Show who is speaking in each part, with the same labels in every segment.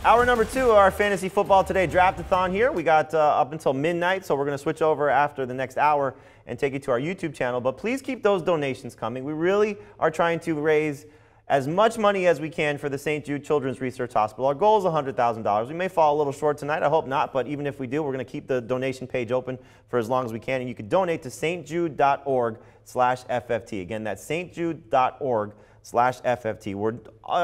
Speaker 1: Hour number 2 of our Fantasy Football Today Draftathon here. We got up until midnight, so we're going to switch over after the next hour and take you to our YouTube channel. But please keep those donations coming. We really are trying to raise as much money as we can for the St. Jude Children's Research Hospital. Our goal is $100,000. We may fall a little short tonight. I hope not. But even if we do, we're going to keep the donation page open for as long as we can. And you can donate to stjude.org/FFT. Again, that's stjude.org/FFT. We're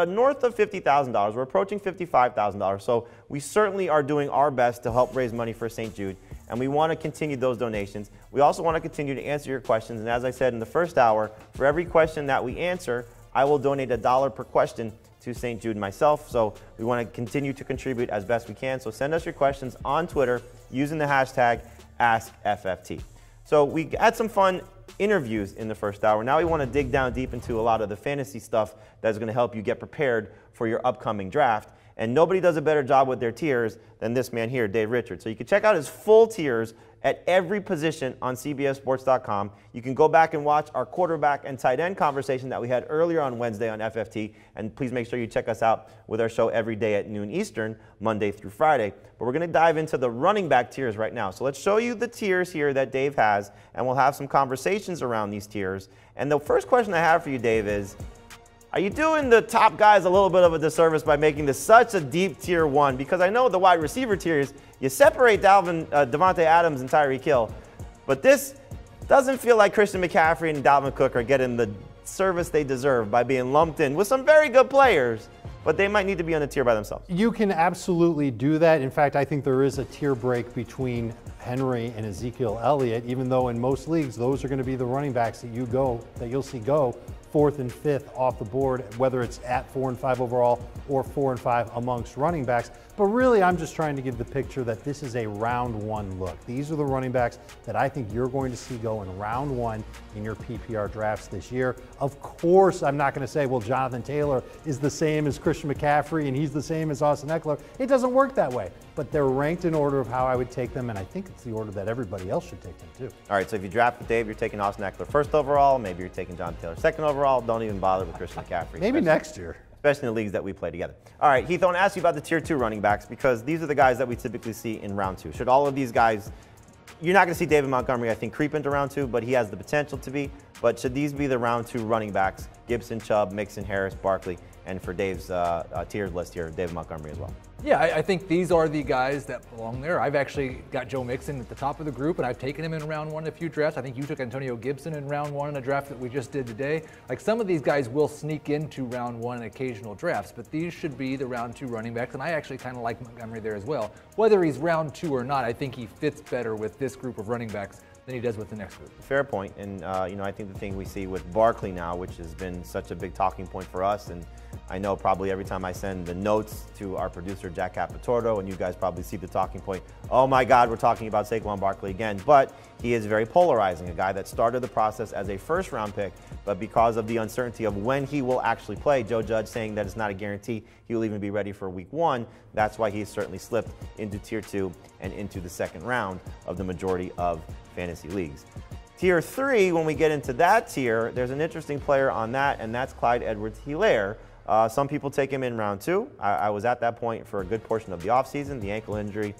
Speaker 1: north of $50,000. We're approaching $55,000. So we certainly are doing our best to help raise money for St. Jude. And we want to continue those donations. We also want to continue to answer your questions. And as I said in the first hour, for every question that we answer, I will donate $1 per question to St. Jude myself. So we want to continue to contribute as best we can. So send us your questions on Twitter using the hashtag AskFFT. So we had some fun interviews in the first hour. Now we want to dig down deep into a lot of the fantasy stuff that's going to help you get prepared for your upcoming draft. And nobody does a better job with their tiers than this man here, Dave Richards. So you can check out his full tiers at every position on CBSSports.com. You can go back and watch our quarterback and tight end conversation that we had earlier on Wednesday on FFT. And please make sure you check us out with our show every day at noon Eastern, Monday through Friday. But we're going to dive into the running back tiers right now. So let's show you the tiers here that Dave has, and we'll have some conversations around these tiers. And the first question I have for you, Dave, is, are you doing the top guys a little bit of a disservice by making this such a deep tier 1? Because I know the wide receiver tiers, you separate Davante Adams and Tyreek Hill, but this doesn't feel like Christian McCaffrey and Dalvin Cook are getting the service they deserve by being lumped in with some very good players, but they might need to be on a tier by themselves.
Speaker 2: You can absolutely do that. In fact, I think there is a tier break between Henry and Ezekiel Elliott, even though in most leagues, those are going to be the running backs that you'll see go 4th and 5th off the board, whether it's at 4 and 5 overall or 4 and 5 amongst running backs. But really, I'm just trying to give the picture that this is a round 1 look. These are the running backs that I think you're going to see go in round 1 in your PPR drafts this year. Of course, I'm not going to say, well, Jonathan Taylor is the same as Christian McCaffrey and he's the same as Austin Eckler. It doesn't work that way. But they're ranked in order of how I would take them, and I think it's the order that everybody else should take them too.
Speaker 1: All right, so if you draft with Dave, you're taking Austin Eckler 1st overall. Maybe you're taking Jonathan Taylor 2nd overall. Don't even bother with Christian McCaffrey.
Speaker 2: Maybe next year.
Speaker 1: Especially in the leagues that we play together. All right, Heath, I want to ask you about the tier 2 running backs, because these are the guys that we typically see in round 2. Should all of these guys, you're not going to see David Montgomery, I think, creep into round 2, but he has the potential to be. But should these be the round 2 running backs? Gibson, Chubb, Mixon, Harris, Barkley, and for Dave's tiered list here, David Montgomery as well.
Speaker 3: Yeah, I think these are the guys that belong there. I've actually got Joe Mixon at the top of the group, and I've taken him in round 1 in a few drafts. I think you took Antonio Gibson in round 1 in a draft that we just did today. Like, some of these guys will sneak into round 1 in occasional drafts, but these should be the round 2 running backs, and I actually kind of like Montgomery there as well. Whether he's round 2 or not, I think he fits better with this group of running backs than he does with the next group.
Speaker 1: Fair point. And I think the thing we see with Barkley now, which has been such a big talking point for us, and I know probably every time I send the notes to our producer, Jack Capitordo, and you guys probably see the talking point, oh my God, we're talking about Saquon Barkley again. But he is very polarizing, a guy that started the process as a first-round pick, but because of the uncertainty of when he will actually play, Joe Judge saying that it's not a guarantee he will even be ready for week 1, that's why he's certainly slipped into tier 2 and into the 2nd round of the majority of fantasy leagues. Tier 3, when we get into that tier, there's an interesting player on that, and that's Clyde Edwards-Helaire. Some people take him in round 2. I was at that point for a good portion of the offseason. The ankle injury,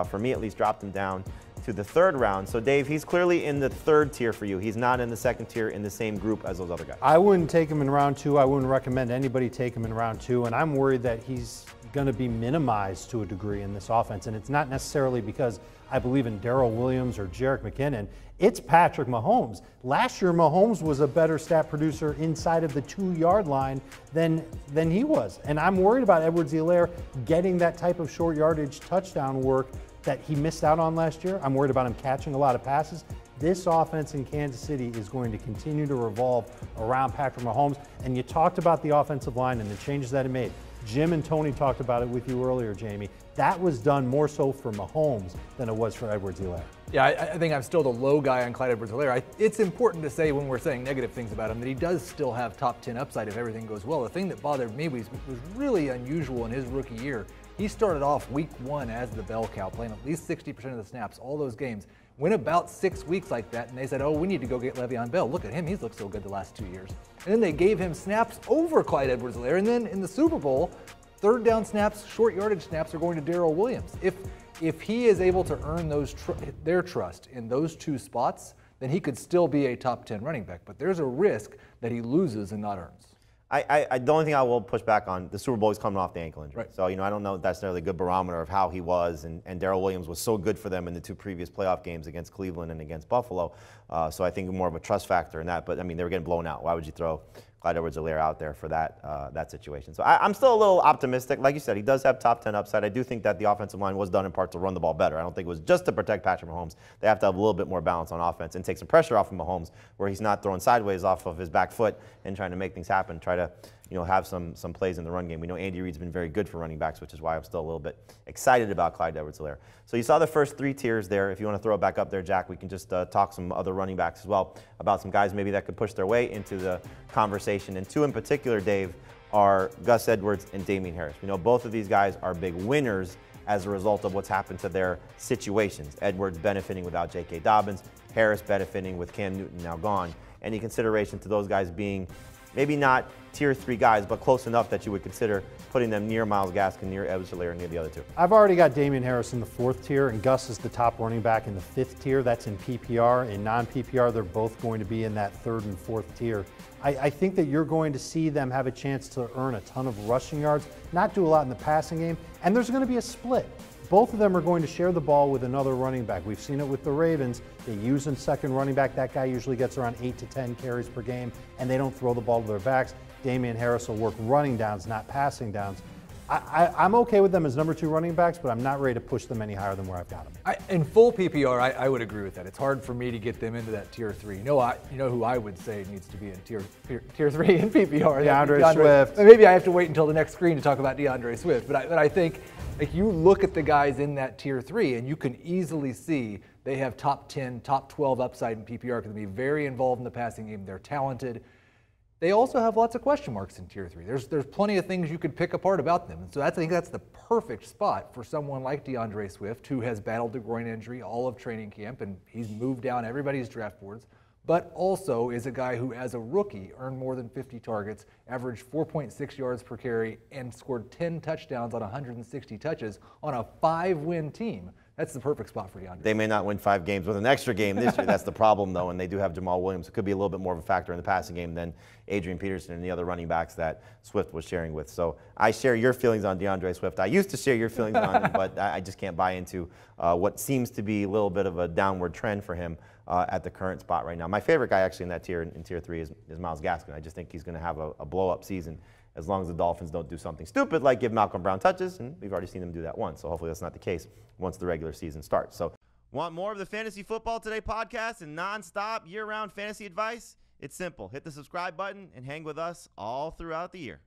Speaker 1: for me at least, dropped him down to the 3rd round. So, Dave, he's clearly in the 3rd tier for you. He's not in the 2nd tier in the same group as those other guys.
Speaker 2: I wouldn't take him in round 2. I wouldn't recommend anybody take him in round 2. And I'm worried that he's going to be minimized to a degree in this offense. And it's not necessarily because I believe in Darrell Williams or Jerick McKinnon. It's Patrick Mahomes. Last year, Mahomes was a better stat producer inside of the 2-yard line than he was. And I'm worried about Edwards-Helaire getting that type of short yardage touchdown work that he missed out on last year. I'm worried about him catching a lot of passes. This offense in Kansas City is going to continue to revolve around Patrick Mahomes. And you talked about the offensive line and the changes that it made. Jim and Tony talked about it with you earlier, Jamie. That was done more so for Mahomes than it was for Edwards-Helaire.
Speaker 3: Yeah, I think I'm still the low guy on Clyde Edwards-Helaire. It's important to say when we're saying negative things about him that he does still have top 10 upside if everything goes well. The thing that bothered me was really unusual in his rookie year. He started off week 1 as the bell cow, playing at least 60% of the snaps, all those games. Went about 6 weeks like that, and they said, oh, we need to go get Le'Veon Bell. Look at him, he's looked so good the last 2 years. And then they gave him snaps over Clyde Edwards-Helaire, and then in the Super Bowl, third down snaps, short yardage snaps are going to Darrell Williams. If he is able to earn their trust in those two spots, then he could still be a top 10 running back. But there's a risk that he loses and not earns.
Speaker 1: The only thing I will push back on, the Super Bowl is coming off the ankle injury.
Speaker 3: Right.
Speaker 1: So, I don't know if that's necessarily a good barometer of how he was, and Darrell Williams was so good for them in the 2 previous playoff games against Cleveland and against Buffalo. So I think more of a trust factor in that. But, they were getting blown out. Why would you throw Clyde Edwards-Helaire out there for that situation? So I'm still a little optimistic. Like you said, he does have top 10 upside. I do think that the offensive line was done in part to run the ball better. I don't think it was just to protect Patrick Mahomes. They have to have a little bit more balance on offense and take some pressure off of Mahomes, where he's not throwing sideways off of his back foot and trying to make things happen, try to have some plays in the run game. We know Andy Reid's been very good for running backs, which is why I'm still a little bit excited about Clyde Edwards-Helaire. So you saw the first 3 tiers there. If you want to throw it back up there, Jack, we can just talk some other running backs as well, about some guys maybe that could push their way into the conversation. And 2 in particular, Dave, are Gus Edwards and Damien Harris. We know both of these guys are big winners as a result of what's happened to their situations. Edwards benefiting without J.K. Dobbins, Harris benefiting with Cam Newton now gone. Any consideration to those guys being maybe not tier 3 guys, but close enough that you would consider putting them near Myles Gaskin, near Edwards-Helaire, near the other 2?
Speaker 2: I've already got Damien Harris in the 4th tier, and Gus is the top running back in the 5th tier. That's in PPR. In non-PPR, they're both going to be in that 3rd and 4th tier. I think that you're going to see them have a chance to earn a ton of rushing yards, not do a lot in the passing game, and there's going to be a split. Both of them are going to share the ball with another running back. We've seen it with the Ravens. They use a second running back. That guy usually gets around 8 to 10 carries per game, and they don't throw the ball to their backs. Damien Harris will work running downs, not passing downs. I'm okay with them as number 2 running backs, but I'm not ready to push them any higher than where I've got them.
Speaker 3: In full PPR, I would agree with that. It's hard for me to get them into that tier 3. You know who I would say needs to be in tier 3 in PPR?
Speaker 2: DeAndre Swift.
Speaker 3: Maybe I have to wait until the next screen to talk about DeAndre Swift, but I think you look at the guys in that tier 3, and you can easily see they have top 10, top 12 upside in PPR because they be very involved in the passing game. They're talented. They also have lots of question marks in tier 3. There's plenty of things you could pick apart about them. And so I think that's the perfect spot for someone like DeAndre Swift, who has battled the groin injury all of training camp, and he's moved down everybody's draft boards, but also is a guy who, as a rookie, earned more than 50 targets, averaged 4.6 yards per carry, and scored 10 touchdowns on 160 touches on a 5-win team. That's the perfect spot for DeAndre.
Speaker 1: They may not win 5 games with an extra game this year. That's the problem, though, and they do have Jamal Williams. It could be a little bit more of a factor in the passing game than Adrian Peterson and the other running backs that Swift was sharing with. So I share your feelings on DeAndre Swift. I used to share your feelings on him, but I just can't buy into what seems to be a little bit of a downward trend for him at the current spot right now. My favorite guy actually in that tier, in tier 3, is Myles Gaskin. I just think he's going to have a blow-up season as long as the Dolphins don't do something stupid like give Malcolm Brown touches, and we've already seen them do that once, so hopefully that's not the case once the regular season starts. So, want more of the Fantasy Football Today podcast and non-stop year-round fantasy advice? It's simple. Hit the subscribe button and hang with us all throughout the year.